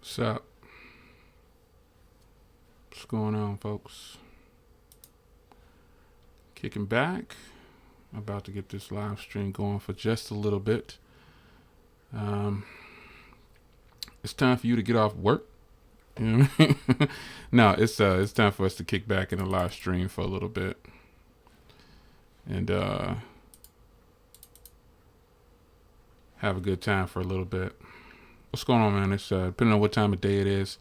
What's up? What's going on, folks? Kicking back. About to get this live stream going for just a little bit. It's time for you to get off work. You know what I mean? No, it's time for us to kick back in the live stream for a little bit. And have a good time for a little bit. What's going on, man? It's depending on what time of day it is.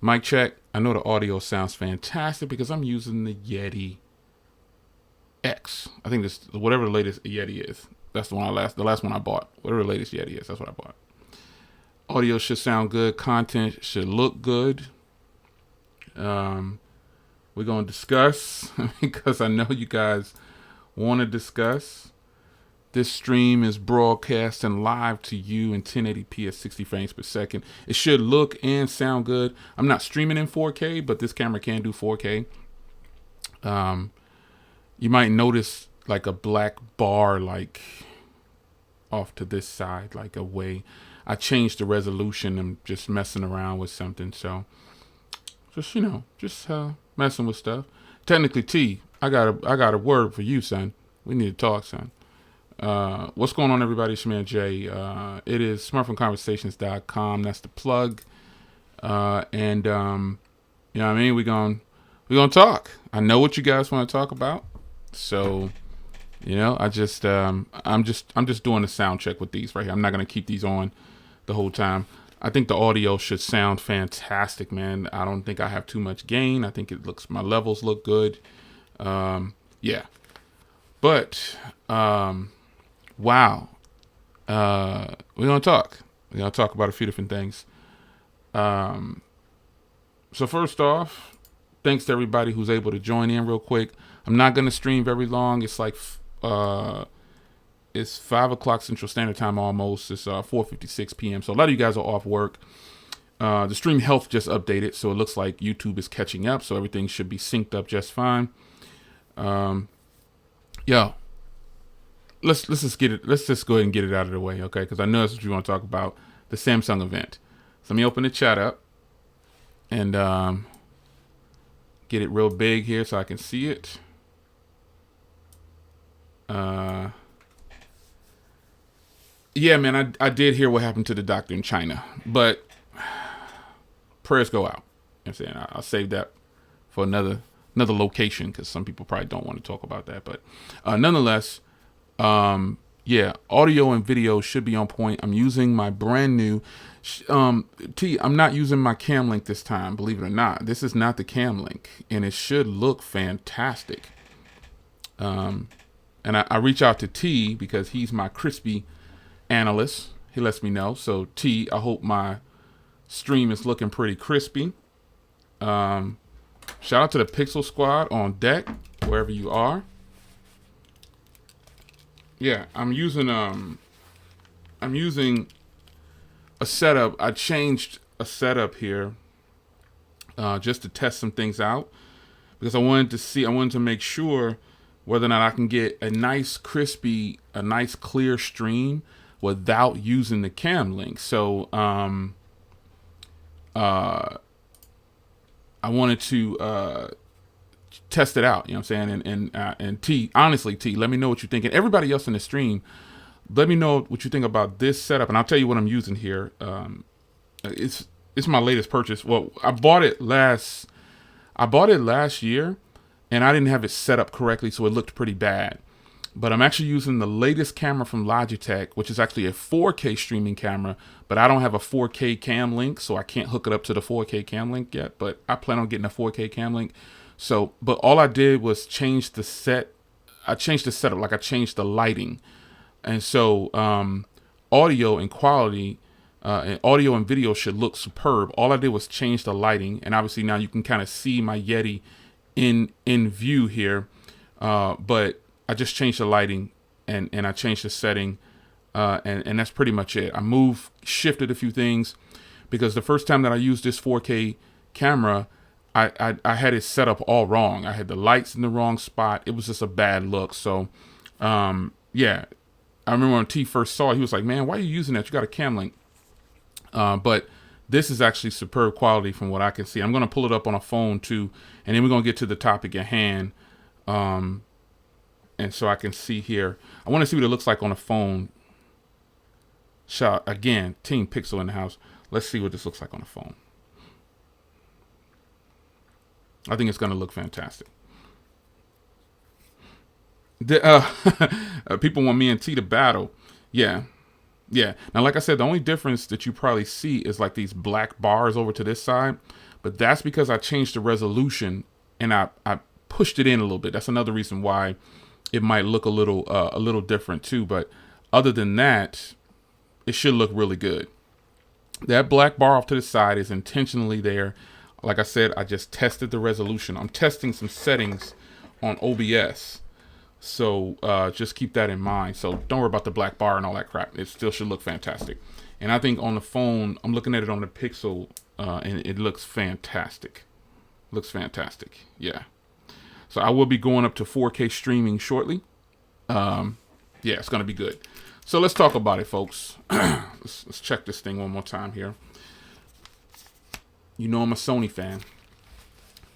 Mic check. I know the audio sounds fantastic because I'm using the Yeti X. I think this whatever the latest Yeti is. That's the last one I bought. Whatever the latest Yeti is, that's what I bought. Audio should sound good. Content should look good. We're gonna discuss because I know you guys want to discuss. This stream is broadcasting live to you in 1080p at 60 frames per second. It should look and sound good. I'm not streaming in 4K, but this camera can do 4K. You might notice like a black bar like off to this side, like away. I changed the resolution. I'm just messing around with something. So just, messing with stuff. Technically, T, I got a word for you, son. We need to talk, son. What's going on, everybody? It's your man Jay. It is smartphoneconversations.com. That's the plug. You know what I mean? We're gonna talk. I know what you guys want to talk about. So, I'm just doing a sound check with these right here. I'm not gonna keep these on the whole time. I think the audio should sound fantastic, man. I don't think I have too much gain. I think my levels look good. Yeah. But, wow. We're going to talk. We're going to talk about a few different things. So first off, thanks to everybody who's able to join in real quick. I'm not going to stream very long. It's like, it's 5 o'clock Central Standard Time almost. It's 4:56 p.m. So a lot of you guys are off work. The stream health just updated, so it looks like YouTube is catching up. So everything should be synced up just fine. Yo, let's just get it. Let's just go ahead and get it out of the way, okay? Because I know that's what you want to talk about, the Samsung event. So let me open the chat up and get it real big here so I can see it. Yeah, man, I did hear what happened to the doctor in China, but prayers go out. You know what I'm saying? I'll save that for another location because some people probably don't want to talk about that. But nonetheless, yeah, audio and video should be on point. I'm using my brand new I'm not using my cam link this time, believe it or not. This is not the cam link, and it should look fantastic. And I reach out to T because he's my crispy analyst. He lets me know. So T, I hope my stream is looking pretty crispy. Shout out to the Pixel Squad on deck, wherever you are. Yeah, I'm using a setup. I changed a setup here just to test some things out because I wanted to make sure whether or not I can get a nice crispy, a nice clear stream without using the cam link. So I wanted to test it out, you know what I'm saying? And T, honestly, T, let me know what you think. And everybody else in the stream, let me know what you think about this setup. And I'll tell you what I'm using here. It's my latest purchase. Well, I bought it last year, and I didn't have it set up correctly, so it looked pretty bad. But I'm actually using the latest camera from Logitech, which is actually a 4K streaming camera, but I don't have a 4K cam link, so I can't hook it up to the 4K cam link yet, but I plan on getting a 4K cam link. So, but all I did was change the setup, like I changed the lighting. And so, audio and quality, and audio and video should look superb. All I did was change the lighting, and obviously now you can kind of see my Yeti in view here, but I just changed the lighting and I changed the setting, and that's pretty much it. I shifted a few things because the first time that I used this 4K camera, I had it set up all wrong. I had the lights in the wrong spot. It was just a bad look. So, yeah, I remember when T first saw it, he was like, man, why are you using that? You got a cam link. But this is actually superb quality from what I can see. I'm going to pull it up on a phone too, and then we're going to get to the topic at hand. And so I can see here. I want to see what it looks like on a phone. Shot again, Team Pixel in the house. Let's see what this looks like on a phone. I think it's going to look fantastic. People want me and T to battle. Yeah. Now, like I said, the only difference that you probably see is like these black bars over to this side, but that's because I changed the resolution and I pushed it in a little bit. That's another reason why it might look a little different too. But other than that, it should look really good. That black bar off to the side is intentionally there. Like I said, I just tested the resolution. I'm testing some settings on OBS. So just keep that in mind. So don't worry about the black bar and all that crap. It still should look fantastic. And I think on the phone, I'm looking at it on the Pixel, and it looks fantastic. Looks fantastic. Yeah. So I will be going up to 4K streaming shortly. Yeah, it's going to be good. So let's talk about it, folks. Let's check this thing one more time here. You know I'm a Sony fan.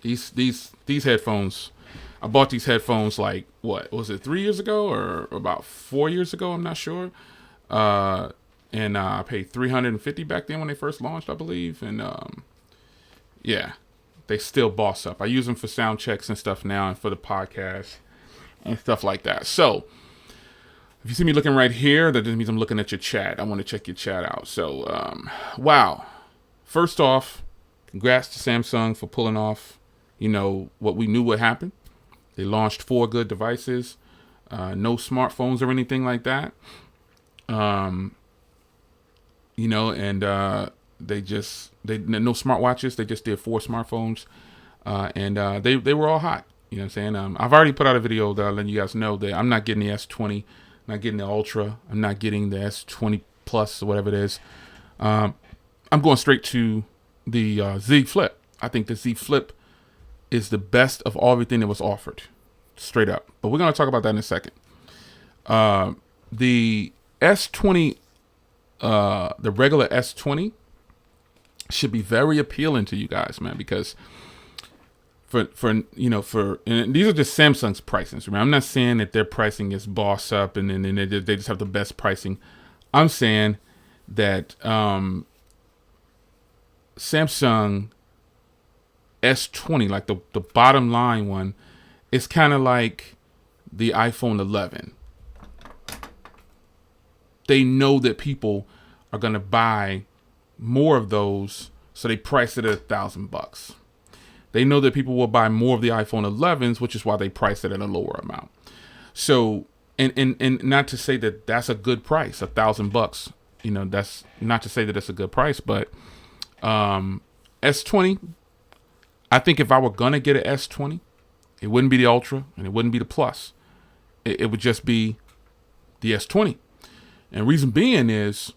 These headphones, I bought these headphones like, what was it, 3 years ago or about 4 years ago? I'm not sure. And I paid $350 back then when they first launched, I believe. And yeah, they still boss up. I use them for sound checks and stuff now, and for the podcast and stuff like that. So if you see me looking right here, that just means I'm looking at your chat. I want to check your chat out. So wow. First off, congrats to Samsung for pulling off, what we knew would happen. They launched 4 good devices, no smartphones or anything like that. And they no smartwatches. They just did 4 smartphones, and they were all hot. You know what I'm saying? I've already put out a video that I'll let you guys know that I'm not getting the S20, not getting the Ultra, I'm not getting the S20 Plus or whatever it is. I'm going straight to the Z Flip. I think the Z Flip is the best of everything that was offered, straight up. But we're going to talk about that in a second. The S20, the regular S20 should be very appealing to you guys, man, because and these are just Samsung's pricings. Remember, I'm not saying that their pricing is boss up and then they just have the best pricing. I'm saying that Samsung S20, like the bottom line one, is kind of like the iPhone 11. They know that people are going to buy more of those, so they price it at $1,000. They know that people will buy more of the iPhone 11s, which is why they price it at a lower amount. So, and not to say that that's a good price, $1,000. That's not to say that it's a good price, but S20. I think if I were gonna get an S20, it wouldn't be the Ultra and it wouldn't be the Plus. It would just be the S20. And reason being is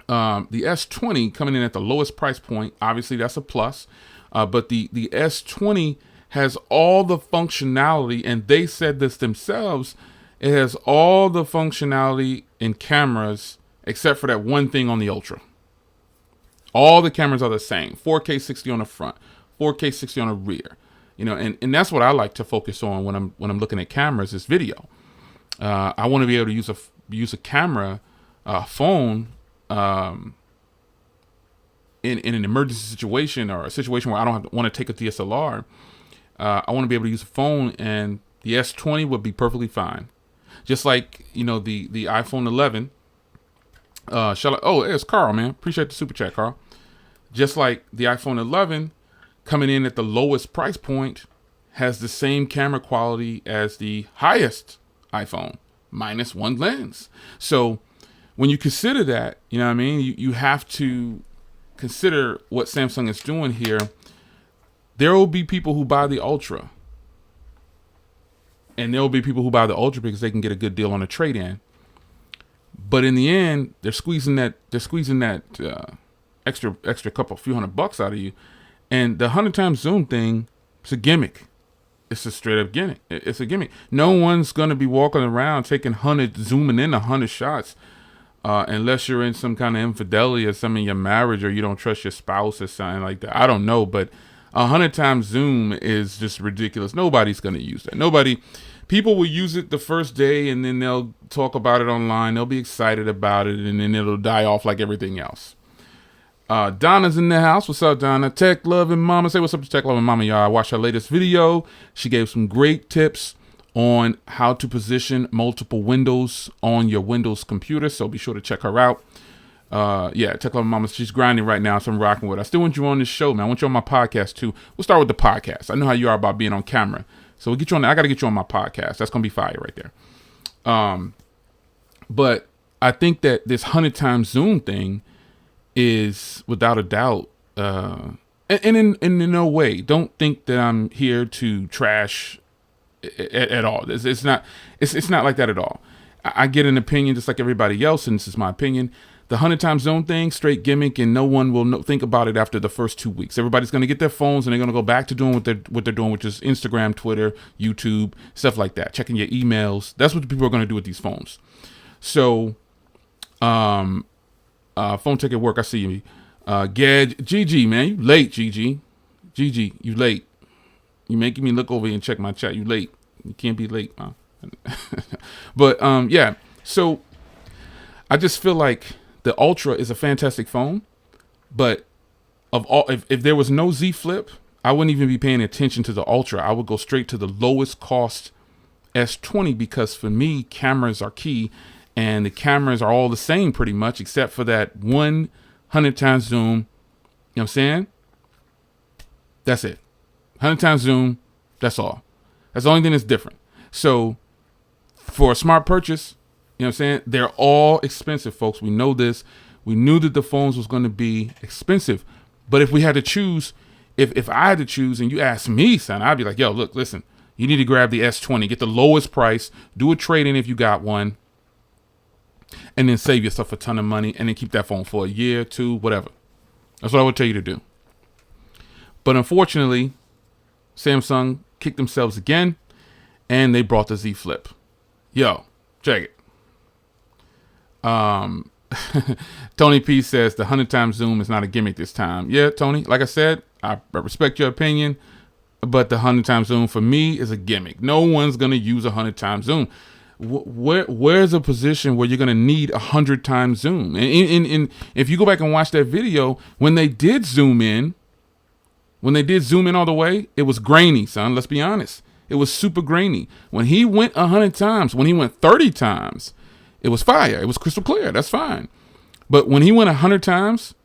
the S20 coming in at the lowest price point. Obviously, that's a plus. But the S20 has all the functionality, and they said this themselves. It has all the functionality in cameras except for that one thing on the Ultra. All the cameras are the same. 4K 60 on the front, 4K 60 on the rear. And that's what I like to focus on when I'm looking at cameras is video. I want to be able to use a camera, phone, in an emergency situation or a situation where I don't want to take a DSLR. I want to be able to use a phone, and the S20 would be perfectly fine. Just like the iPhone 11. It's Carl, man. Appreciate the super chat, Carl. Just like the iPhone 11 coming in at the lowest price point has the same camera quality as the highest iPhone, minus one lens. So when you consider that, you have to consider what Samsung is doing here. There will be people who buy the Ultra, and there will be people who buy the Ultra because they can get a good deal on a trade-in. But in the end, they're squeezing that extra few $100 out of you. And the 100 times zoom thing, it's a gimmick. It's a straight up gimmick. It's a gimmick. No one's gonna be walking around taking zooming in 100 shots unless you're in some kind of infidelity or something in your marriage, or you don't trust your spouse or something like that. I don't know, but 100 times zoom is just ridiculous. Nobody's going to use that. Nobody. People will use it the first day, and then they'll talk about it online. They'll be excited about it, and then it'll die off like everything else. Donna's in the house. What's up, Donna? Tech Love and Mama. Say what's up to Tech Love and Mama, y'all. I watched her latest video. She gave some great tips on how to position multiple windows on your Windows computer, so be sure to check her out. Tech Love and Mama, she's grinding right now, so I'm rocking with her. I still want you on this show, man. I want you on my podcast, too. We'll start with the podcast. I know how you are about being on camera. So we'll get you on. I got to get you on my podcast. That's going to be fire right there. But I think that this 100 times zoom thing is without a doubt, and in no way, don't think that I'm here to trash at all. It's not like that at all. I get an opinion just like everybody else, and this is my opinion. The 100 times zone thing, straight gimmick, and no one will think about it after the first 2 weeks. Everybody's going to get their phones and they're going to go back to doing what they're doing, which is Instagram, Twitter, YouTube, stuff like that. Checking your emails. That's what people are going to do with these phones. So, phone tech at work. I see you. GG, man, you late, GG. GG, you late. You making me look over here and check my chat. You late. You can't be late, man. But yeah. So I just feel like the Ultra is a fantastic phone, but if there was no Z Flip, I wouldn't even be paying attention to the Ultra. I would go straight to the lowest cost S20 because for me, cameras are key, and the cameras are all the same pretty much, except for that 100 times zoom. You know what I'm saying? That's it. 100 times zoom. That's all. That's the only thing that's different. So for a smart purchase, you know what I'm saying? They're all expensive, folks. We know this. We knew that the phones was going to be expensive. But if we had to choose, if I had to choose and you asked me, son, I'd be like, yo, look, listen, you need to grab the S20, get the lowest price, do a trade-in if you got one, and then save yourself a ton of money and then keep that phone for a year, two, whatever. That's what I would tell you to do. But unfortunately, Samsung kicked themselves again, and they brought the Z Flip. Yo, check it. Tony P says the 100 times zoom is not a gimmick this time. Yeah, Tony, like I said, I respect your opinion, but the 100 times zoom for me is a gimmick. No one's going to use 100 times zoom. Where's a position where you're going to need 100 times zoom? And if you go back and watch that video, when they did zoom in all the way, it was grainy, son. Let's be honest. It was super grainy. When he went 100 times, when he went 30 times, it was fire. It was crystal clear. That's fine. But when he went 100 times,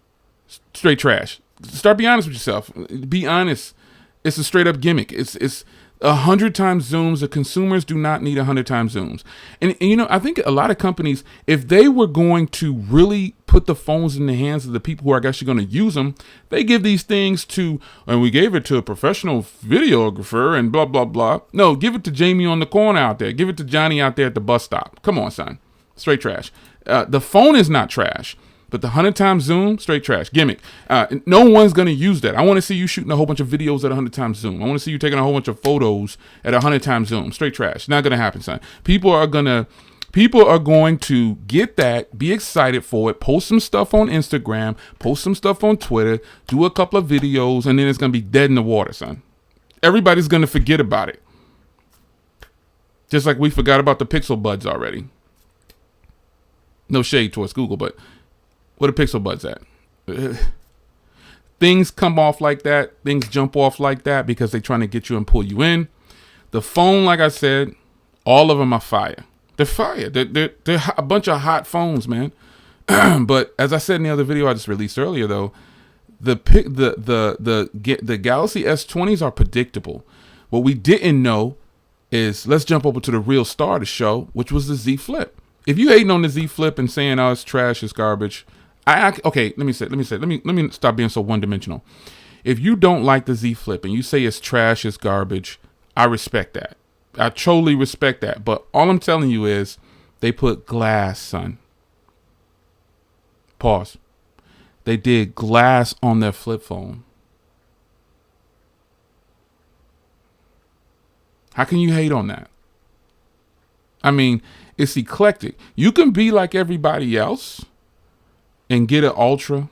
straight trash. Start being honest with yourself. Be honest. It's a straight up gimmick. It's 100 times zooms. The consumers do not need 100 times zooms. And you know, I think a lot of companies, if they were going to really put the phones in the hands of the people who are actually going to use them, they give these things to, and we gave it to a professional videographer and blah, blah, blah. No, give it to Jamie on the corner out there. Give it to Johnny out there at the bus stop. Come on, son. Straight trash. The phone is not trash, but the 100 times zoom, straight trash. Gimmick. No one's going to use that. I want to see you shooting a whole bunch of videos at 100 times zoom. I want to see you taking a whole bunch of photos at 100 times zoom. Straight trash. Not going to happen, son. People are going to get that, be excited for it, post some stuff on Instagram, post some stuff on Twitter, do a couple of videos, and then it's going to be dead in the water, son. Everybody's going to forget about it. Just like we forgot about the Pixel Buds already. No shade towards Google, but where the Pixel Buds at? Things come off like that. Things jump off like that because they're trying to get you and pull you in. The phone, like I said, all of them are fire. They're fire. They're a bunch of hot phones, man. But as I said in the other video I just released earlier, though, the Galaxy S20s are predictable. What we didn't know is, let's jump over to the real star of the show, which was the Z Flip. If you hating on the Z Flip and saying, "Oh, it's trash, it's garbage," let me stop being so one-dimensional. If you don't like the Z Flip and you say it's trash, it's garbage, I respect that. I totally respect that. But all I'm telling you is, they put glass, son. Pause. They did glass on their flip phone. How can you hate on that? I mean, it's eclectic. You can be like everybody else and get an Ultra,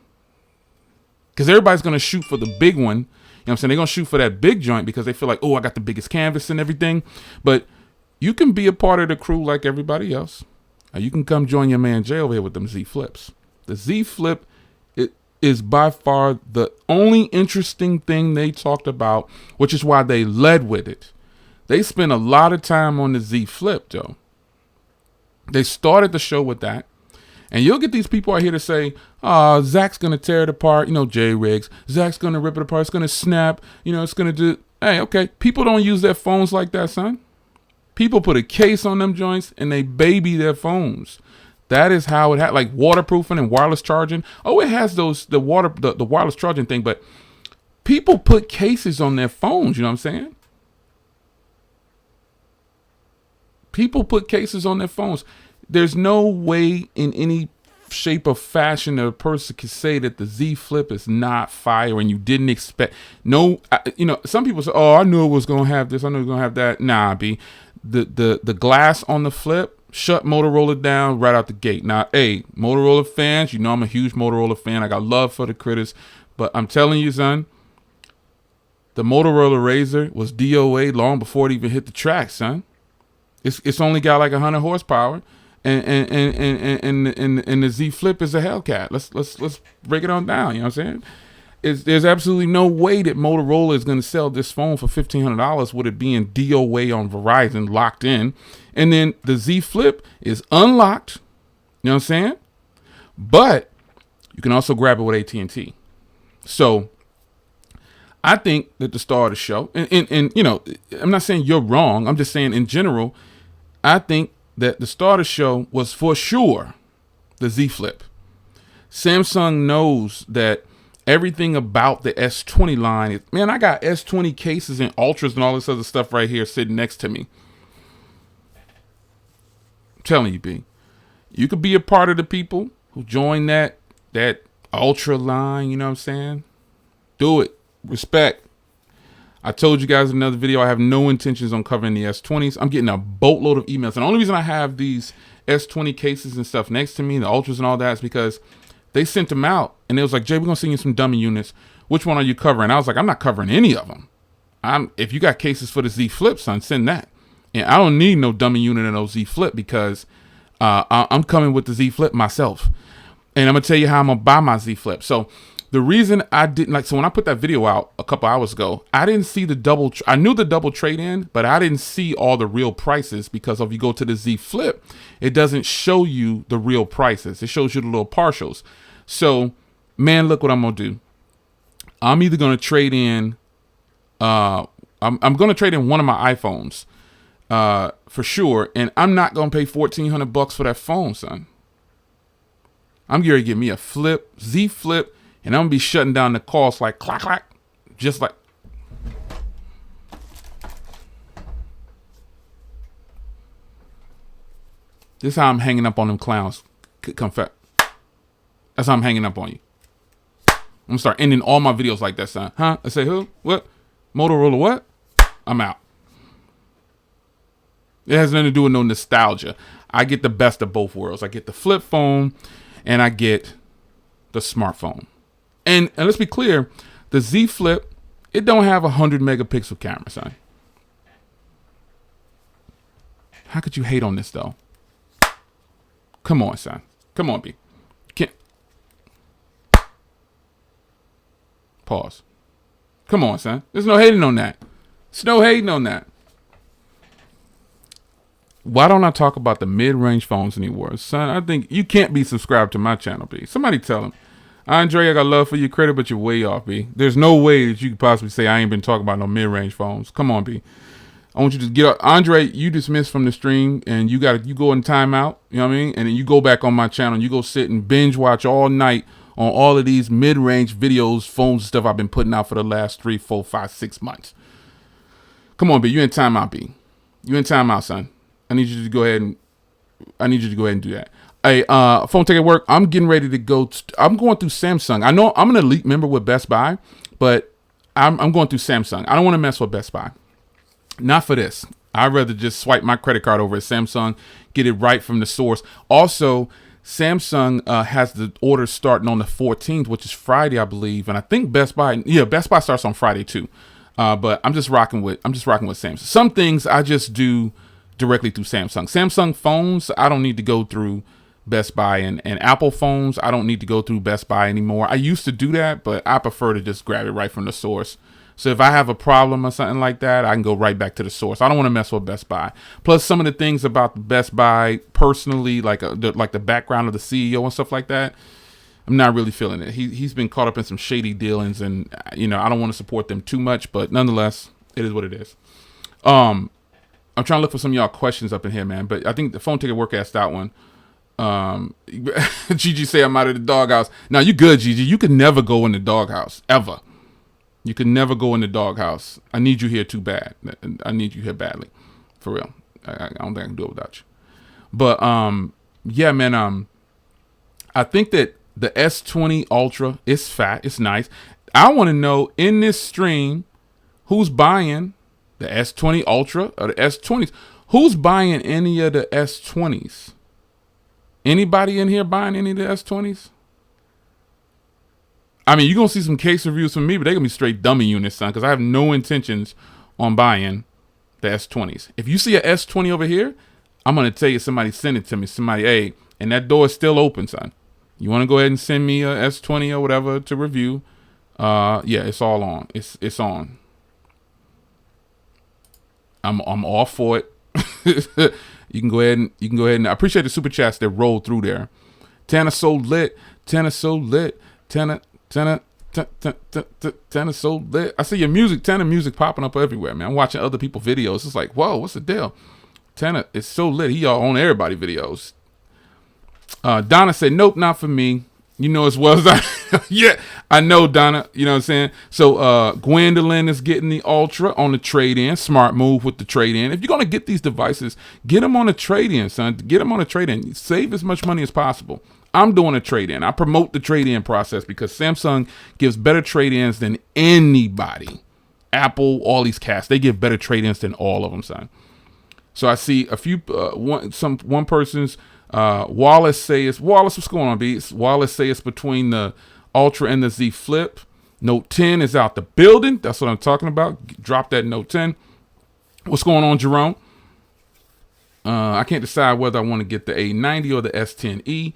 because everybody's going to shoot for the big one. You know what I'm saying? They're going to shoot for that big joint because they feel like, oh, I got the biggest canvas and everything. But you can be a part of the crew like everybody else. You can come join your man Jay over here with them Z Flips. The Z Flip is by far the only interesting thing they talked about, which is why they led with it. They spent a lot of time on the Z Flip, though. They started the show with that. And you'll get these people out here to say, Zach's going to tear it apart. You know, Jay Riggs. Zach's going to rip it apart. It's going to snap. You know, it's going to do. Hey, okay. People don't use their phones like that, son. People put a case on them joints and they baby their phones. That is how it had, like waterproofing and wireless charging. Oh, it has the wireless charging thing, but people put cases on their phones. You know what I'm saying? People put cases on their phones. There's no way in any shape or fashion that a person can say that the Z Flip is not fire and you didn't expect. No, you know, some people say, oh, I knew it was going to have this. I knew it was going to have that. Nah, B. The glass on the Flip shut Motorola down right out the gate. Now, hey, Motorola fans, you know I'm a huge Motorola fan. I got love for the critters. But I'm telling you, son, the Motorola Razr was DOA long before it even hit the track, son. It's only got like 100 horsepower. And the Z Flip is a Hellcat. Let's break it on down. You know what I'm saying? There's absolutely no way that Motorola is going to sell this phone for $1,500 with it being DOA on Verizon locked in. And then the Z Flip is unlocked. You know what I'm saying? But you can also grab it with AT&T. So I think that the star of the show, and you know, I'm not saying you're wrong. I'm just saying in general, I think that the star of the show was for sure the Z Flip. Samsung knows that everything about the S20 line is, man, I got S20 cases and Ultras and all this other stuff right here sitting next to me. I'm telling you, B. You could be a part of the people who join that Ultra line, you know what I'm saying? Do it. Respect. I told you guys in another video, I have no intentions on covering the S20s. I'm getting a boatload of emails. And the only reason I have these S20 cases and stuff next to me, the Ultras and all that, is because they sent them out. And it was like, Jay, we're going to send you some dummy units. Which one are you covering? I was like, I'm not covering any of them. If you got cases for the Z Flip, son, send that. And I don't need no dummy unit in no Z Flip because I'm coming with the Z Flip myself. And I'm going to tell you how I'm going to buy my Z Flip. So the reason I didn't so when I put that video out a couple hours ago, I didn't see the double. I knew the double trade in, but I didn't see all the real prices because if you go to the Z Flip, it doesn't show you the real prices. It shows you the little partials. So, man, look what I'm going to do. I'm either going to trade in, I'm going to trade in one of my iPhones for sure. And I'm not going to pay $1,400 for that phone, son. I'm going to get me a Flip, Z Flip. And I'm going to be shutting down the calls like clack, clack, just like. This is how I'm hanging up on them clowns. Confess. That's how I'm hanging up on you. I'm going to start ending all my videos like that, son. Huh? I say, who? What? Motorola what? I'm out. It has nothing to do with no nostalgia. I get the best of both worlds. I get the flip phone and I get the smartphone. And let's be clear, the Z Flip, it don't have 100 megapixel camera, son. How could you hate on this, though? Come on, son. Come on, B. Can't. Pause. Come on, son. There's no hating on that. There's no hating on that. Why don't I talk about the mid-range phones anymore? Son, I think you can't be subscribed to my channel, B. Somebody tell him. Andre, I got love for your credit, but you're way off, B. There's no way that you could possibly say I ain't been talking about no mid-range phones. Come on, B. I want you to get up. Andre, you dismissed from the stream, and you go in timeout, you know what I mean? And then you go back on my channel, and you go sit and binge watch all night on all of these mid-range videos, phones, stuff I've been putting out for the last 3, 4, 5, 6 months. Come on, B. You in timeout, B. You in timeout, son. I need you to go ahead and do that. Hey, phone tech at work. I'm getting ready to go. I'm going through Samsung. I know I'm an elite member with Best Buy, but I'm going through Samsung. I don't want to mess with Best Buy. Not for this. I'd rather just swipe my credit card over at Samsung, get it right from the source. Also, Samsung has the orders starting on the 14th, which is Friday, I believe, and I think Best Buy starts on Friday too. But I'm just rocking with Samsung. Some things I just do directly through Samsung. Samsung phones, I don't need to go through Best Buy, and Apple phones, I don't need to go through Best Buy anymore. I used to do that, but I prefer to just grab it right from the source. So if I have a problem or something like that, I can go right back to the source. I don't want to mess with Best Buy. Plus, some of the things about Best Buy personally, like the background of the CEO and stuff like that, I'm not really feeling it. He's been caught up in some shady dealings, and I don't want to support them too much. But nonetheless, it is what it is. I'm trying to look for some of y'all questions up in here, man. But I think the phone ticket work asked that one. Gigi say I'm out of the doghouse. Now you good, Gigi. You can never go in the doghouse ever. You can never go in the doghouse. I need you here too bad. I need you here badly, for real. I don't think I can do it without you. But yeah, man. I think that the S20 Ultra is fat. It's nice. I want to know in this stream who's buying the S20 Ultra or the S20s. Who's buying any of the S20s? Anybody in here buying any of the S20s? I mean, you're going to see some case reviews from me, but they're going to be straight dummy units, son, because I have no intentions on buying the S20s. If you see a S20 over here, I'm going to tell you somebody send it to me. Somebody, hey, and that door is still open, son. You want to go ahead and send me a S20 or whatever to review? Yeah, it's all on. It's on. I'm all for it. You can go ahead and I appreciate the super chats that rolled through there. Tana so lit. Tana so lit. Tana so lit. I see your music, Tana music popping up everywhere, man. I'm watching other people's videos. It's like, whoa, what's the deal? Tana is so lit. He all on everybody videos. Donna said, nope, not for me. You know as well as I. Yeah, I know, Donna. You know what I'm saying? So Gwendolyn is getting the Ultra on the trade-in. Smart move with the trade-in. If you're going to get these devices, get them on a trade-in, son. Get them on a trade-in. Save as much money as possible. I'm doing a trade-in. I promote the trade-in process because Samsung gives better trade-ins than anybody. Apple, all these cats, they give better trade-ins than all of them, son. So I see a few, one person's, Wallace says, what's going on, B? Wallace says it's between the Ultra and the Z Flip. Note 10 is out the building. That's what I'm talking about. Drop that Note 10. What's going on, Jerome? I can't decide whether I want to get the A90 or the S10e.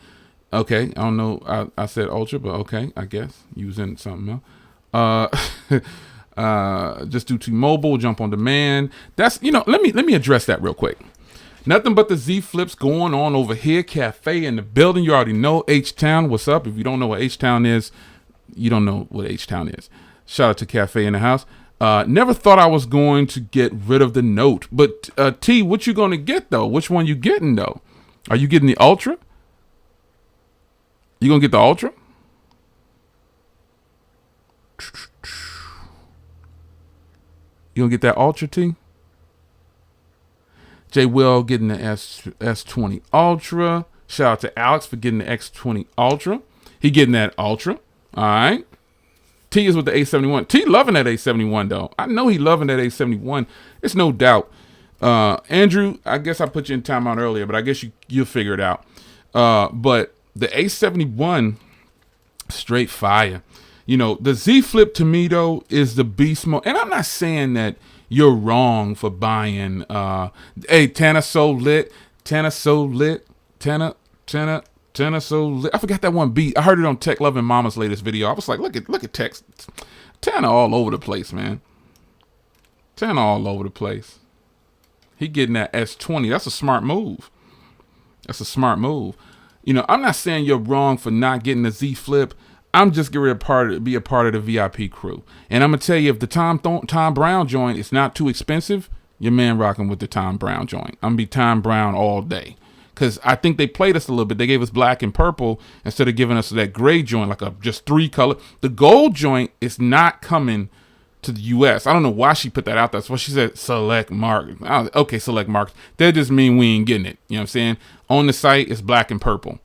Okay, I don't know. I said Ultra, but okay, I guess using something else. Just do T-Mobile, jump on demand. That's, let me address that real quick. Nothing but the Z Flips going on over here. Cafe in the building. You already know H-Town. What's up? If you don't know what H-Town is, you don't know what H-Town is. Shout out to Cafe in the house. Never thought I was going to get rid of the Note. But T, what you going to get, though? Which one you getting, though? Are you getting the Ultra? You going to get the Ultra? You going to get that Ultra, T? J. Will getting the S20 Ultra. Shout out to Alex for getting the X20 Ultra. He getting that Ultra. All right. T is with the A71. T loving that A71, though. I know he loving that A71. It's no doubt. Andrew, I guess I put you in timeout earlier, but I guess you'll figure it out. But the A71, straight fire. The Z Flip to me, though, is the beast mode. And I'm not saying that you're wrong for buying. Hey, Tana so lit. Tana so lit. Tana so lit. I forgot that one beat. I heard it on Tech Loving Mama's latest video. I was like, look at Tech. Tana all over the place, man. Tana all over the place. He getting that S20. That's a smart move. That's a smart move. I'm not saying you're wrong for not getting the Z Flip. I'm just going to be a part of the VIP crew. And I'm going to tell you, if the Tom Brown joint is not too expensive, your man rocking with the Tom Brown joint. I'm going to be Tom Brown all day. Because I think they played us a little bit. They gave us black and purple instead of giving us that gray joint, like a just 3 color. The gold joint is not coming to the U.S. I don't know why she put that out there. That's why she said select market. Okay, select markets. That just mean we ain't getting it. You know what I'm saying? On the site, it's black and purple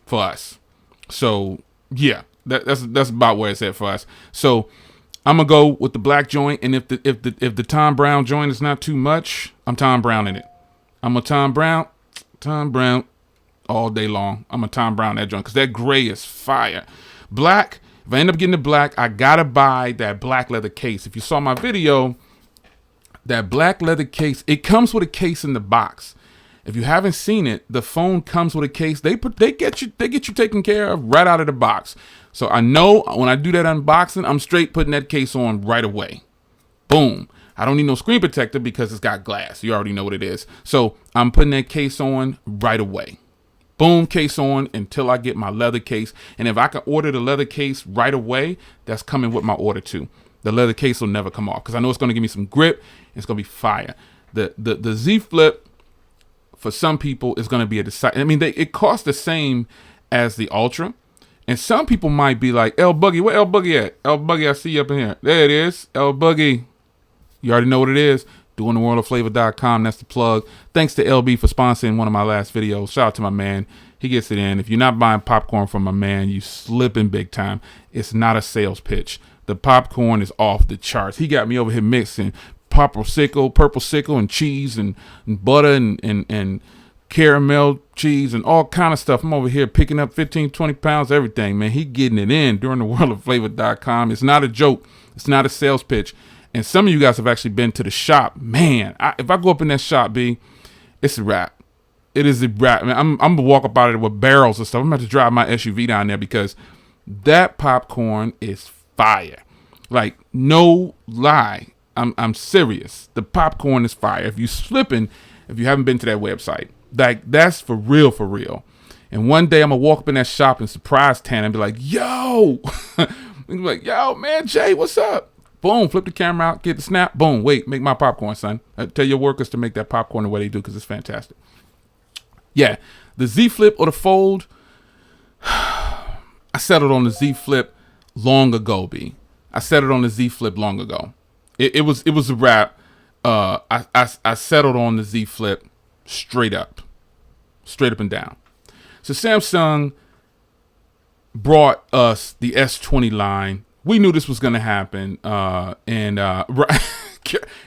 for us. So, yeah. That's about where it's at for us. So I'm gonna go with the black joint, and if the Tom Brown joint is not too much, I'm Tom Brown in it. I'm a Tom Brown all day long. I'm a Tom Brown that joint because that gray is fire. Black. If I end up getting the black, I gotta buy that black leather case. If you saw my video, that black leather case, it comes with a case in the box. If you haven't seen it, the phone comes with a case. They get you taken care of right out of the box. So I know when I do that unboxing, I'm straight putting that case on right away. Boom. I don't need no screen protector because it's got glass. You already know what it is. So I'm putting that case on right away. Boom, case on until I get my leather case. And if I can order the leather case right away, that's coming with my order too. The leather case will never come off because I know it's going to give me some grip. It's going to be fire. The Z Flip, for some people, is going to be a decide. I mean, it costs the same as the Ultra. And some people might be like, L Buggy, where L Buggy at? L Buggy, I see you up in here. There it is. L Buggy. You already know what it is. DoingTheWorldOfFlavor.com. That's the plug. Thanks to LB for sponsoring one of my last videos. Shout out to my man. He gets it in. If you're not buying popcorn from my man, you slipping big time. It's not a sales pitch. The popcorn is off the charts. He got me over here mixing purple sickle, and cheese and butter and caramel cheese and all kind of stuff. I'm over here picking up 15, 20 pounds, everything, man. He getting it in during the worldofflavor.com. It's not a joke. It's not a sales pitch. And some of you guys have actually been to the shop. Man, if I go up in that shop, B, it's a wrap. It is a wrap. I mean, I'm going to walk up out of there with barrels and stuff. I'm going to have to drive my SUV down there because that popcorn is fire. Like, no lie. I'm serious. The popcorn is fire. If you slipping, if you haven't been to that website, like, that's for real, for real. And one day I'm going to walk up in that shop and surprise Tana and be like, yo, be like, yo, man, Jay, what's up? Boom, flip the camera out, get the snap. Boom, wait, make my popcorn, son. Tell your workers to make that popcorn the way they do because it's fantastic. Yeah, the Z Flip or the Fold, I settled on the Z Flip long ago, B. I settled on the Z Flip long ago. It was a wrap. I settled on the Z Flip straight up and down. So Samsung brought us the S20 line. We knew this was going to happen.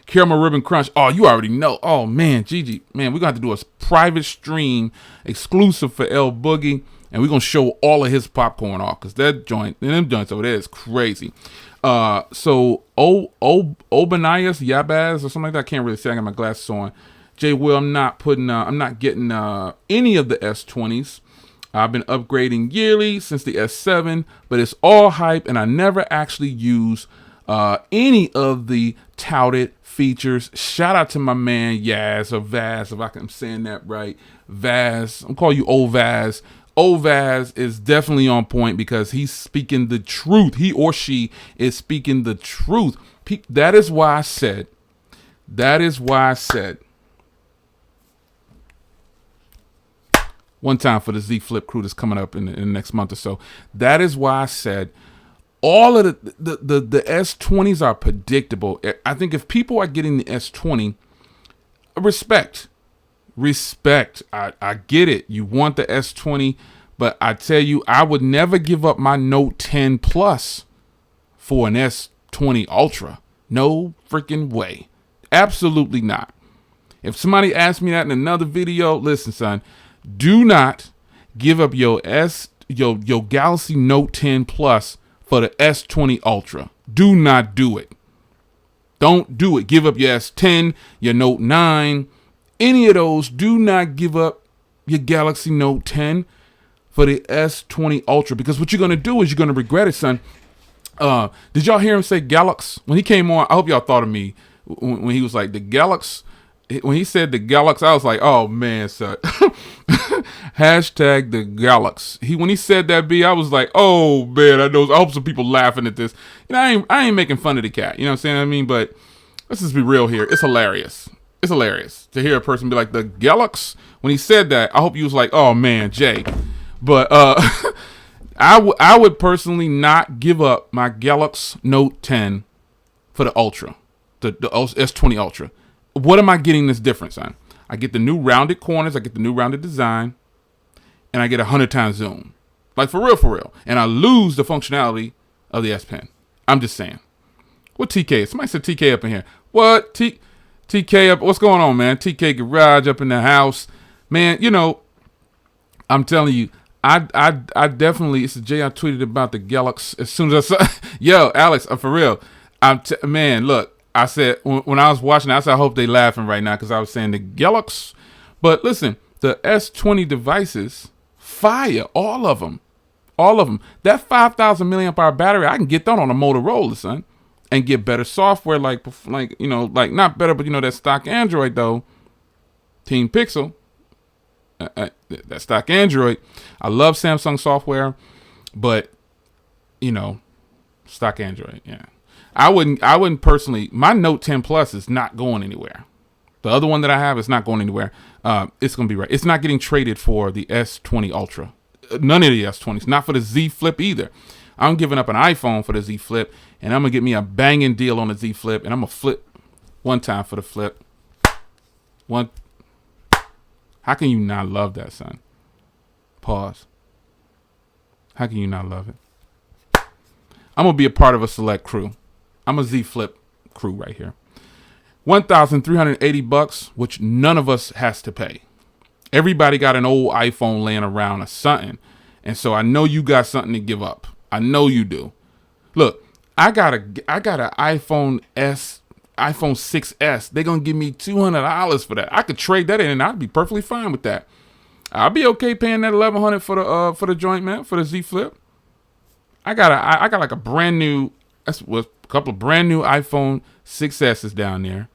Caramel Ribbon Crunch. Oh, you already know. Oh, man, Gigi. Man, we're going to have to do a private stream exclusive for L Boogie. And we're going to show all of his popcorn off. Because that joint, and them joints over there is crazy. So, Obanias, Yabaz, or something like that. I can't really say. I got my glasses on. Jay Will, I'm not getting any of the S20s. I've been upgrading yearly since the S7, but it's all hype, and I never actually use any of the touted features. Shout out to my man Yaz or Vaz, if I'm saying that right. Vaz, I'm calling you Old Vaz. Old Vaz is definitely on point because he's speaking the truth. He or she is speaking the truth. That is why I said. One time for the Z Flip crew that's coming up in the next month or so. That is why I said all of the S20s are predictable. I think if people are getting the S20, respect. I get it. You want the S20, but I tell you, I would never give up my Note 10 Plus for an S20 Ultra. No freaking way. Absolutely not. If somebody asked me that in another video, listen, son. Do not give up your Galaxy Note 10 Plus for the S20 Ultra. Do not do it. Don't do it. Give up your S10, your Note 9, any of those. Do not give up your Galaxy Note 10 for the S20 Ultra because what you're going to do is you're going to regret it, son. Did y'all hear him say Galaxy? When he came on, I hope y'all thought of me when he was like the Galaxy. When he said the Galaxy, I was like, oh, man, son. Hashtag the Galaxy. When he said that, B, I was like, oh, man, I hope some people laughing at this. You know, I ain't making fun of the cat. You know what I'm saying? I mean, but let's just be real here. It's hilarious. It's hilarious to hear a person be like, the Galaxy. When he said that, I hope you was like, oh, man, Jay. But I would personally not give up my Galaxy Note 10 for the Ultra, the S20 Ultra. What am I getting this difference on? I get the new rounded corners, I get the new rounded design, and I get 100 times zoom. Like, for real. And I lose the functionality of the S Pen. I'm just saying. What TK? Somebody said TK up in here. What? TK up? What's going on, man? TK Garage up in the house. Man, you know, I'm telling you, I definitely, it's a Jay, I tweeted about the Galaxy as soon as I saw, yo, Alex, for real. Man, look, I said, when I was watching, I said, I hope they laughing right now because I was saying the Galaxy. But listen, the S20 devices, fire, all of them. All of them. That 5,000 milliamp hour battery, I can get that on a Motorola, son, and get better software, like you know, like not better, but you know that stock Android though, Team Pixel, that stock Android. I love Samsung software, but you know, stock Android, yeah. I wouldn't personally. My Note 10 Plus is not going anywhere. The other one that I have is not going anywhere. It's gonna be right. It's not getting traded for the S20 Ultra. None of the S20s, not for the Z Flip either. I'm giving up an iPhone for the Z Flip, and I'm gonna get me a banging deal on the Z Flip, and I'm gonna flip one time for the flip. One. How can you not love that, son? Pause. How can you not love it? I'm gonna be a part of a select crew. I'm a Z Flip crew right here. $1,380, which none of us has to pay. Everybody got an old iPhone laying around or something. And so I know you got something to give up. I know you do. Look, I got an iPhone 6S. They're going to give me $200 for that. I could trade that in and I'd be perfectly fine with that. I'll be okay paying that $1,100 for the joint, man, for the Z Flip. I got like a brand new, a couple of brand new iPhone 6S's down there.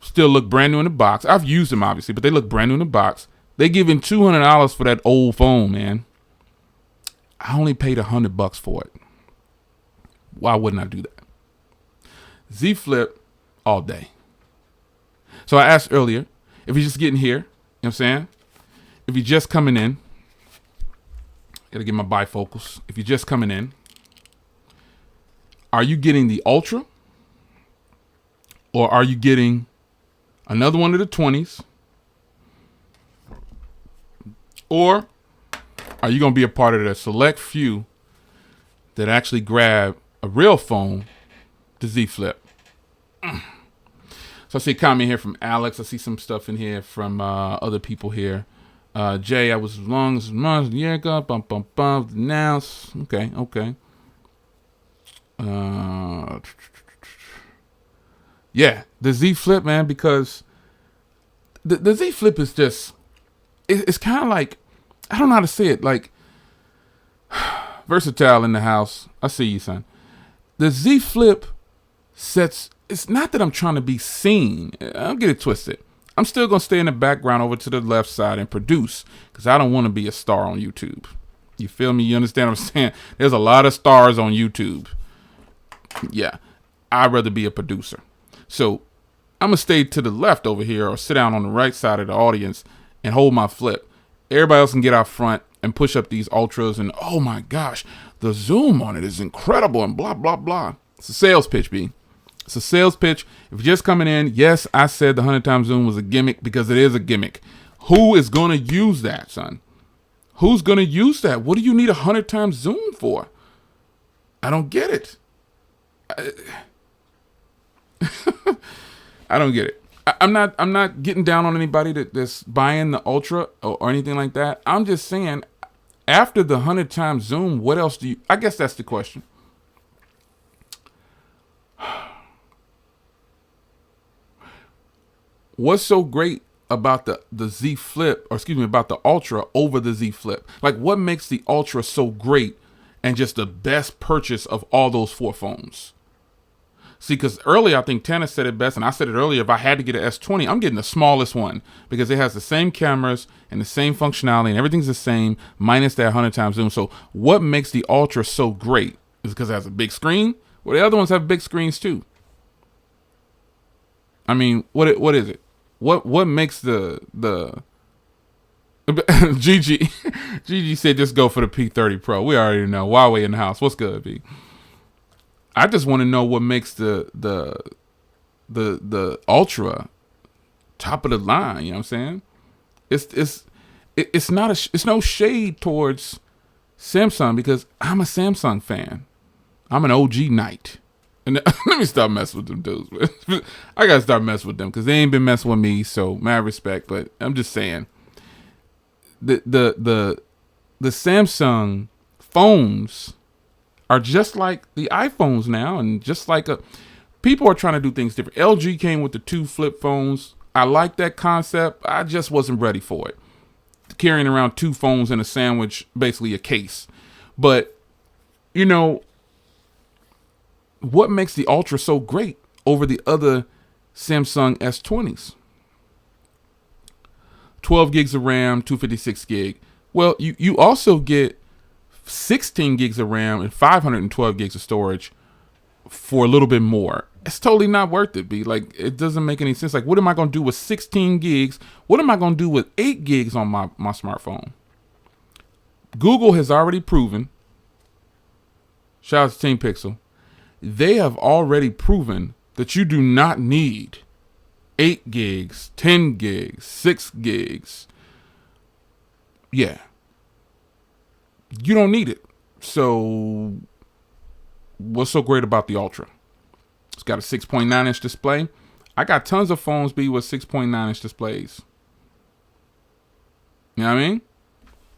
Still look brand new in the box. I've used them obviously, but they look brand new in the box. They giving $200 for that old phone, man. I only paid $100 for it. Why wouldn't I do that? Z Flip all day. So I asked earlier, if you're just getting here, you know what I'm saying? If you're just coming in, gotta get my bifocals. If you're just coming in, are you getting the Ultra? Or are you getting another one of the 20s? Or are you going to be a part of the select few that actually grab a real phone, the Z Flip? So I see a comment here from Alex. I see some stuff in here from other people here. Jay, I was as long as months, a year ago. Now, okay. Yeah, the Z Flip, man, because the Z Flip is just, it's kind of like, I don't know how to say it, like, versatile in the house. I see you, son. The Z Flip sets, it's not that I'm trying to be seen. I don't get it twisted. I'm still going to stay in the background over to the left side and produce because I don't want to be a star on YouTube. You feel me? You understand what I'm saying? There's a lot of stars on YouTube. Yeah, I'd rather be a producer. So I'm going to stay to the left over here or sit down on the right side of the audience and hold my flip. Everybody else can get out front and push up these ultras and, oh my gosh, the zoom on it is incredible and blah, blah, blah. It's a sales pitch, B. It's a sales pitch. If you're just coming in, yes, I said the 100 times zoom was a gimmick because it is a gimmick. Who is going to use that, son? Who's going to use that? What do you need 100 times zoom for? I don't get it. I don't get it. I'm not getting down on anybody that's buying the Ultra or anything like that. I'm just saying, after the 100 times zoom, what else do you? I guess that's the question. What's so great about the Z Flip, or excuse me, about the Ultra over the Z Flip? Like, what makes the Ultra so great and just the best purchase of all those four phones? See, because earlier, I think Tanner said it best, and I said it earlier, if I had to get an S20, I'm getting the smallest one because it has the same cameras and the same functionality and everything's the same minus that 100 times zoom. So what makes the Ultra so great is because it has a big screen. Well, the other ones have big screens too. I mean, what is it? What makes the Gigi said just go for the P30 Pro. We already know. Huawei in the house. What's good, B? I just want to know what makes the Ultra top of the line. You know what I'm saying? It's no shade towards Samsung because I'm a Samsung fan. I'm an OG Knight. And let me stop messing with them dudes. I gotta start messing with them because they ain't been messing with me. So mad respect, but I'm just saying the Samsung phones are just like the iPhones now, and just like people are trying to do things different. LG came with the 2 flip phones. I like that concept. I just wasn't ready for it. Carrying around 2 phones in a sandwich, basically a case. But you know what makes the Ultra so great over the other Samsung S20s? 12 gigs of RAM, 256 gig. Well, you also get 16 gigs of RAM and 512 gigs of storage for a little bit more. It's totally not worth it, B. Like, it doesn't make any sense. Like, what am I going to do with 16 gigs? What am I going to do with 8 gigs on my smartphone? Google has already proven, shout out to Team Pixel, they have already proven that you do not need 8 gigs, 10 gigs, 6 gigs. Yeah. You don't need it. So what's so great about the Ultra? It's got a 6.9 inch display. I got tons of phones be with 6.9 inch displays. You know what I mean?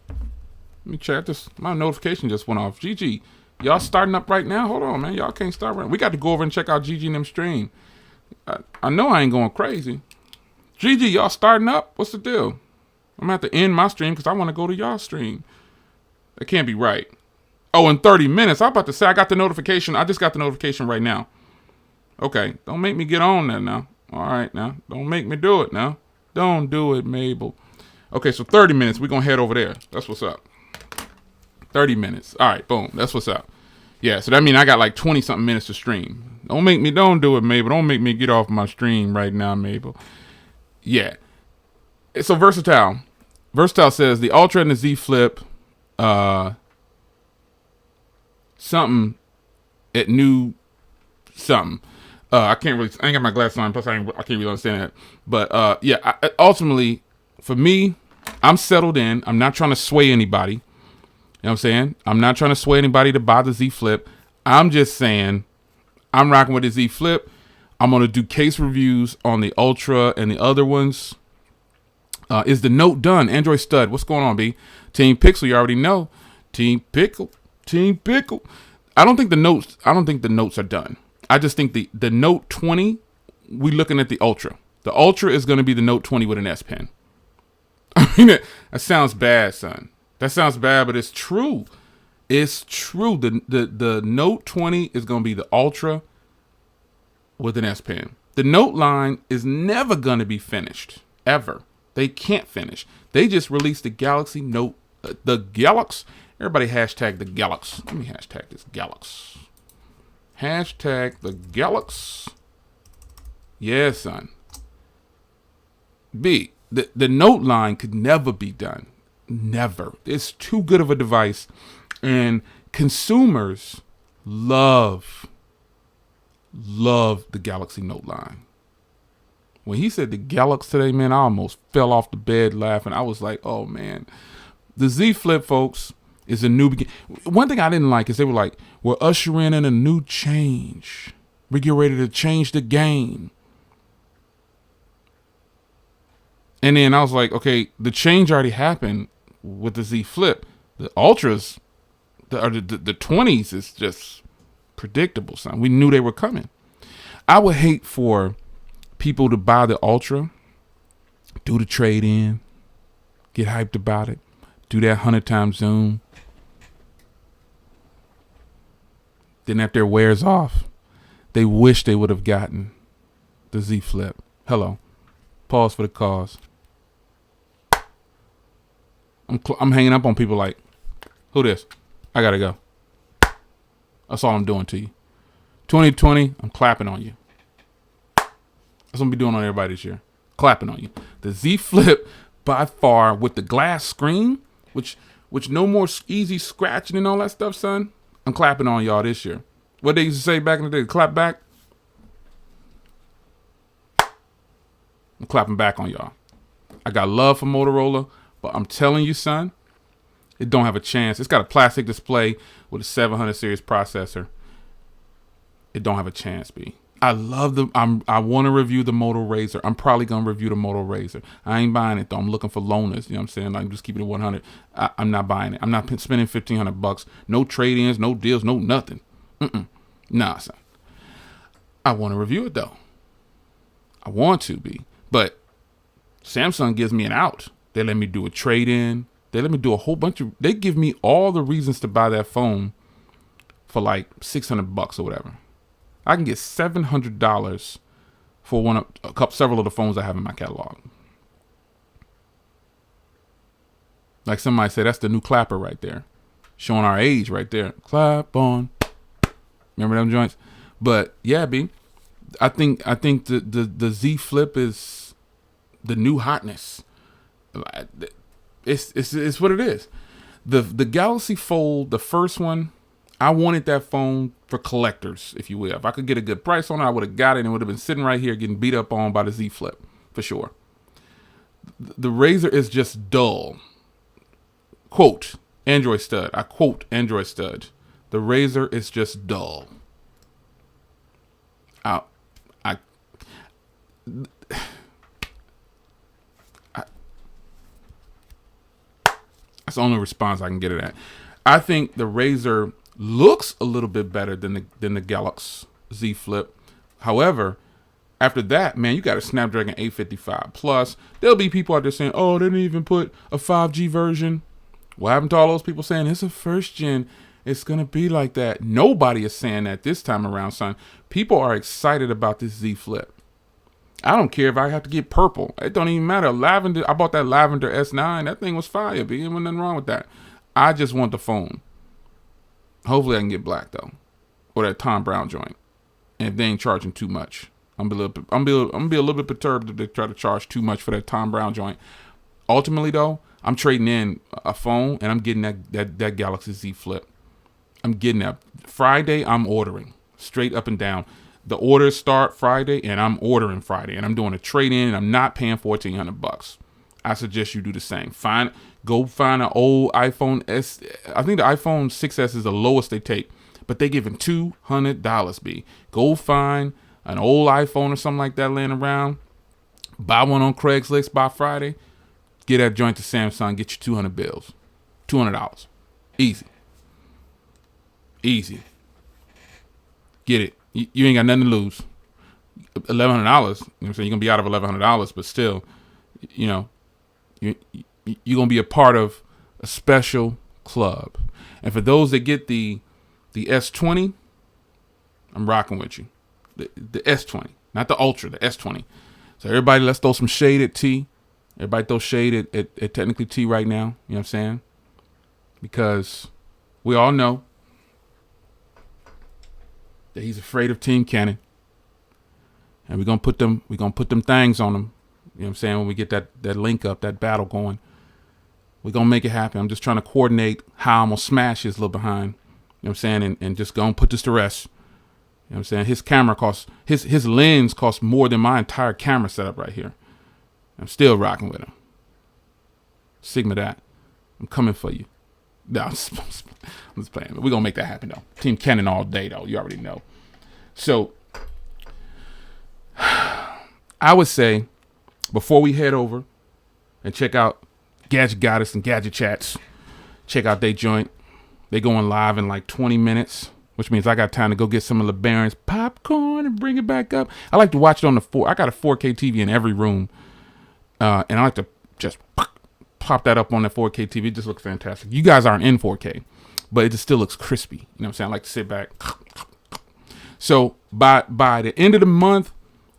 Let me check this. My notification just went off. GG, y'all starting up right now? Hold on, man. Y'all can't start right. We got to go over and check out GG and them stream. I know I ain't going crazy. GG, y'all starting up? What's the deal? I'm going to have to end my stream because I want to go to y'all stream. That can't be right. Oh, in 30 minutes. I'm about to say I got the notification. I just got the notification right now. Okay. Don't make me get on that now. All right, now. Don't make me do it now. Don't do it, Mabel. Okay, so 30 minutes. We're going to head over there. That's what's up. 30 minutes. All right, boom. That's what's up. Yeah, so that means I got like 20-something minutes to stream. Don't do it, Mabel. Don't make me get off my stream right now, Mabel. Yeah. So Versatile. Versatile says the Ultra and the Z Flip, something at new something. I ain't got my glasses on, plus I can't really understand that. But yeah, ultimately, for me, I'm settled in. I'm not trying to sway anybody. You know what I'm saying? I'm not trying to sway anybody to buy the Z Flip. I'm just saying I'm rocking with the Z Flip. I'm going to do case reviews on the Ultra and the other ones. Is the Note done? Android Stud. What's going on, B? Team Pixel, you already know. Team Pickle. I don't think the notes are done. I just think the Note 20, we looking at the Ultra. The Ultra is going to be the Note 20 with an S Pen. I mean, that sounds bad, son. That sounds bad, but it's true. It's true. The Note 20 is going to be the Ultra with an S Pen. The Note line is never going to be finished, ever. They can't finish. They just released the Galaxy Note, the Galaxy. Everybody hashtag the Galaxy. Let me hashtag this Galaxy. Hashtag the Galaxy. Yeah, son. B, the Note line could never be done. Never. It's too good of a device. And consumers love the Galaxy Note line. When he said the Galaxy today, man, I almost fell off the bed laughing. I was like, oh, man. The Z Flip, folks, is a new beginning. One thing I didn't like is they were like, we're ushering in a new change. We get ready to change the game. And then I was like, okay, the change already happened with the Z Flip. The Ultras, the 20s is just predictable, son. We knew they were coming. I would hate for people to buy the Ultra, do the trade in, get hyped about it, do that 100-time zoom. Then after it wears off, they wish they would have gotten the Z Flip. Hello. Pause for the cause. I'm hanging up on people like, who this? I gotta go. That's all I'm doing to you. 2020, I'm clapping on you. That's what I'm be doing on everybody this year. Clapping on you. The Z Flip, by far, with the glass screen, which no more easy scratching and all that stuff, son. I'm clapping on y'all this year. What they used to say back in the day, clap back. I'm clapping back on y'all. I got love for Motorola, but I'm telling you, son, it don't have a chance. It's got a plastic display with a 700 series processor. It don't have a chance, B. I want to review the Moto Razr. I'm probably gonna review the Moto Razr. I ain't buying it though. I'm looking for loaners. You know what I'm saying? Like, just keeping it 100. I'm not buying it. I'm not spending $1,500. No trade-ins, no deals, no nothing. Nah, son. I want to review it though. I want to be, but Samsung gives me an out. They let me do a trade-in. They let me do a whole bunch of. They give me all the reasons to buy that phone for like $600 or whatever. I can get $700 for several of the phones I have in my catalog. Like somebody said, that's the new clapper right there, showing our age right there. Clap on. Remember them joints? But yeah, B. I think the Z Flip is the new hotness. It's what it is. The Galaxy Fold, the first one, I wanted that phone for collectors, if you will. If I could get a good price on it, I would have got it and it would have been sitting right here getting beat up on by the Z Flip, for sure. The Razr is just dull. Quote, Android Stud. I quote Android Stud. The Razr is just dull. That's the only response I can get it at. I think the Razr looks a little bit better than the Galaxy Z Flip. However, after that, man, you got a Snapdragon 855 Plus. There'll be people out there saying, "Oh, they didn't even put a 5G version." What happened to all those people saying it's a first gen? It's gonna be like that. Nobody is saying that this time around, son. People are excited about this Z Flip. I don't care if I have to get purple. It don't even matter. Lavender. I bought that lavender S9. That thing was fire, B. There wasn't nothing wrong with that. I just want the phone. Hopefully I can get black though, or that Tom Brown joint. And if they ain't charging too much, I'm gonna be a little bit perturbed if they try to charge too much for that Tom Brown joint. Ultimately though, I'm trading in a phone and I'm getting that Galaxy Z Flip. I'm getting that. Friday, I'm ordering straight up and down. The orders start Friday, and I'm ordering Friday, and I'm doing a trade-in, and I'm not paying $1,400. I suggest you do the same. Go find an old iPhone S. I think the iPhone 6S is the lowest they take, but they giving $200. B. Go find an old iPhone or something like that laying around. Buy one on Craigslist by Friday. Get that joint to Samsung. Get you 200 bills, $200. Easy. Get it. You ain't got nothing to lose. $1,100. You know what I'm saying? You're gonna be out of $1,100, but still, you know, you're gonna be a part of a special club. And for those that get the S20, I'm rocking with you. The S20, not the Ultra, the S20. So everybody, let's throw some shade at T. Everybody throw shade at technically T right now. You know what I'm saying? Because we all know that he's afraid of Team Cannon, and we're gonna put them things on him. You know what I'm saying? When we get that link up, that battle going, we're gonna make it happen. I'm just trying to coordinate how I'm gonna smash his little behind. You know what I'm saying? And just gonna put this to rest. You know what I'm saying? His camera costs his lens costs more than my entire camera setup right here. I'm still rocking with him. Sigma that. I'm coming for you. No, I'm just playing. But we're going to make that happen, though. Team Cannon all day, though. You already know. So, I would say, before we head over and check out Gadget Goddess and Gadget Chats, check out they joint. They going live in like 20 minutes, which means I got time to go get some of LeBaron's popcorn and bring it back up. I like to watch it on I got a 4K TV in every room. And I like to just pop that up on that 4K TV. It just looks fantastic. You guys aren't in 4K, but it just still looks crispy. You know what I'm saying? I like to sit back. So by the end of the month,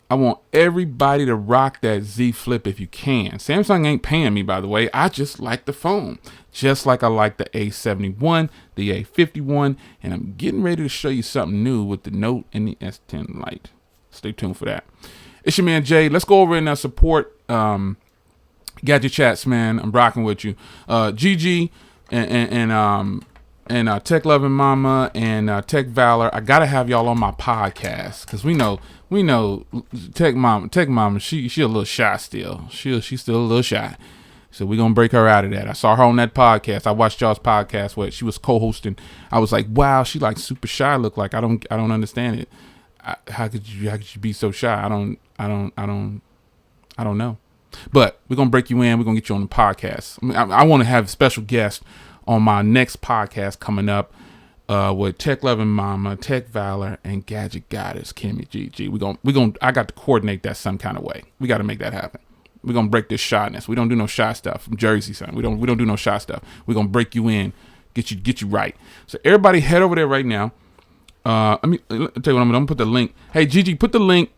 I want everybody to rock that Z Flip if you can. Samsung ain't paying me, by the way. I just like the phone. Just like I like the A71, the A51, and I'm getting ready to show you something new with the Note and the S10 Lite. Stay tuned for that. It's your man Jay. Let's go over and support Gadget Chats, man. I'm rocking with you. Gigi and Tech Loving Mama and Tech Valor. I gotta have y'all on my podcast because we know Tech Mama. She a little shy still. She's still a little shy. So we're going to break her out of that. I saw her on that podcast. I watched y'all's podcast where she was co-hosting. I was like, wow, she like super shy look like. I don't understand it. How could you be so shy? I don't know. But we're going to break you in. We're going to get you on the podcast. I want to have a special guest on my next podcast coming up with Tech Loving Mama, Tech Valor, and Gadget Goddess Kimmy GG. I got to coordinate that some kind of way. We got to make that happen. We're gonna break this shyness. We don't do no shy stuff. From Jersey, son. We don't do no shy stuff. We're gonna break you in, get you right. So everybody head over there right now. Let me tell you what I'm gonna put the link. Hey Gigi, put the link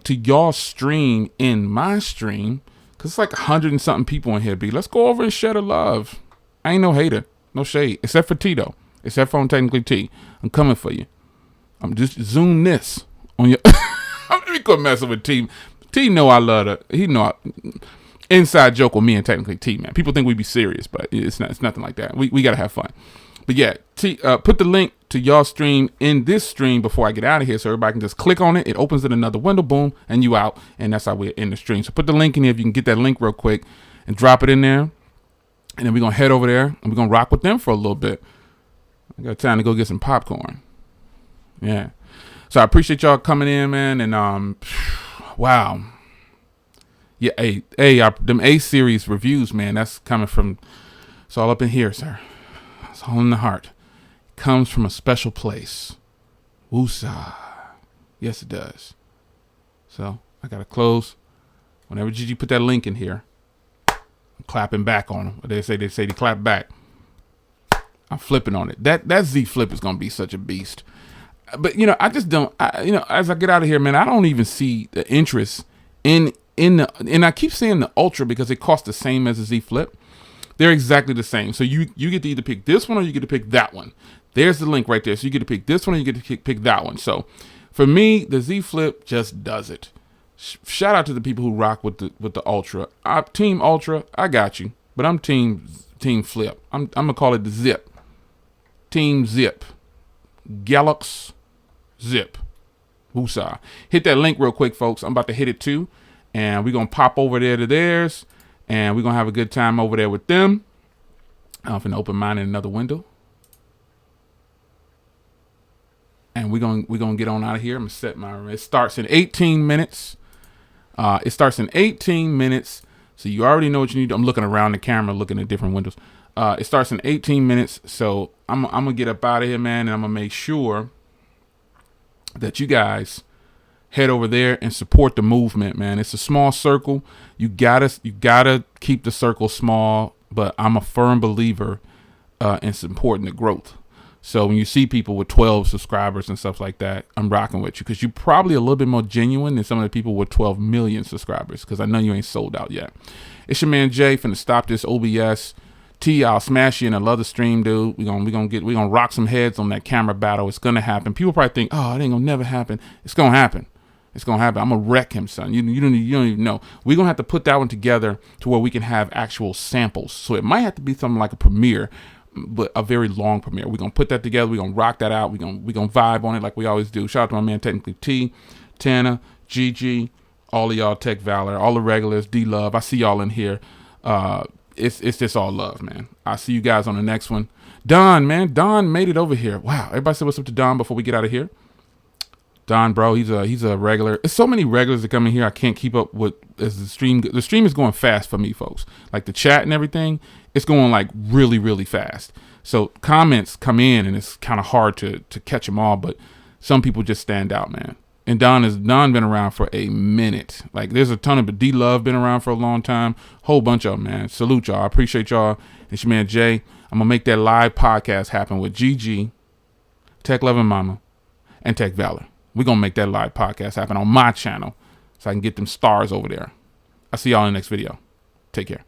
to your stream in my stream, cause it's like 100 and something people in here. Let's go over and share the love. I ain't no hater, no shade, except for Tito, except for technically T. I'm coming for you. I'm just zoom this on your. Let me quit messing with T. T know I love her. He know inside joke with me and technically T, man. People think we be serious, but it's not. It's nothing like that. We gotta have fun. But yeah, T, put the link to y'all stream in this stream before I get out of here, so everybody can just click on it. It opens in another window, boom, and you out, and that's how we're in the stream. So put the link in here if you can get that link real quick and drop it in there, and then we're gonna head over there and we're gonna rock with them for a little bit. I got time to go get some popcorn. Yeah. So I appreciate y'all coming in, man, and wow. Yeah, them A-series reviews, man, that's coming from, it's all up in here, sir. It's all in the heart. It comes from a special place. Woosah. Yes, it does. So, I got to close. Whenever Gigi put that link in here, I'm clapping back on them. They say they clap back. I'm flipping on it. That Z flip is going to be such a beast. But, I just don't, as I get out of here, man, I don't even see the interest in the, and I keep saying the Ultra because it costs the same as the Z Flip. They're exactly the same. So you get to either pick this one or you get to pick that one. There's the link right there. So you get to pick this one or you get to pick that one. So for me, the Z Flip just does it. Shout out to the people who rock with the Ultra. Team Ultra, I got you. But I'm team Flip. I'm going to call it the Zip. Team Zip. Galax Zip. Woosah. Hit that link real quick, folks. I'm about to hit it too. And we're going to pop over there to theirs. And we're going to have a good time over there with them. I'm going to open mine in another window. And we're going to get on out of here. I'm going to set my, it starts in 18 minutes. It starts in 18 minutes. So you already know what you need. I'm looking around the camera, looking at different windows. It starts in 18 minutes. So I'm going to get up out of here, man. And I'm going to make sure that you guys head over there and support the movement, man. It's a small circle. You gotta keep the circle small, but I'm a firm believer in supporting the growth. So when you see people with 12 subscribers and stuff like that, I'm rocking with you because you're probably a little bit more genuine than some of the people with 12 million subscribers because I know you ain't sold out yet. It's your man Jay finna stop this OBS. T, I'll smash you in another stream, dude. We're gonna rock some heads on that camera battle. It's gonna happen. People probably think, oh, it ain't gonna never happen. It's gonna happen. It's gonna happen. I'm gonna wreck him, son. You don't even know. We're gonna have to put that one together to where we can have actual samples. So it might have to be something like a premiere, but a very long premiere. We're gonna put that together. We're gonna rock that out. We're gonna vibe on it like we always do. Shout out to my man Technically T, Tana, GG, all of y'all, Tech Valor, all the regulars, D Love. I see y'all in here. It's just all love, man. I'll see you guys on the next one. Don, man, Don made it over here. Wow, everybody say what's up to Don before we get out of here. Don, bro, he's a regular. There's so many regulars that come in here. I can't keep up with as the stream. The stream is going fast for me, folks. Like the chat and everything, it's going like really, really fast. So comments come in and it's kind of hard to catch them all. But some people just stand out, man. And Don been around for a minute. Like there's a ton of D Love been around for a long time. Whole bunch of them, man. Salute y'all. I appreciate y'all. It's your man Jay. I'm gonna make that live podcast happen with GG, Tech Loving Mama, and Tech Valor. We're going to make that live podcast happen on my channel so I can get them stars over there. I'll see y'all in the next video. Take care.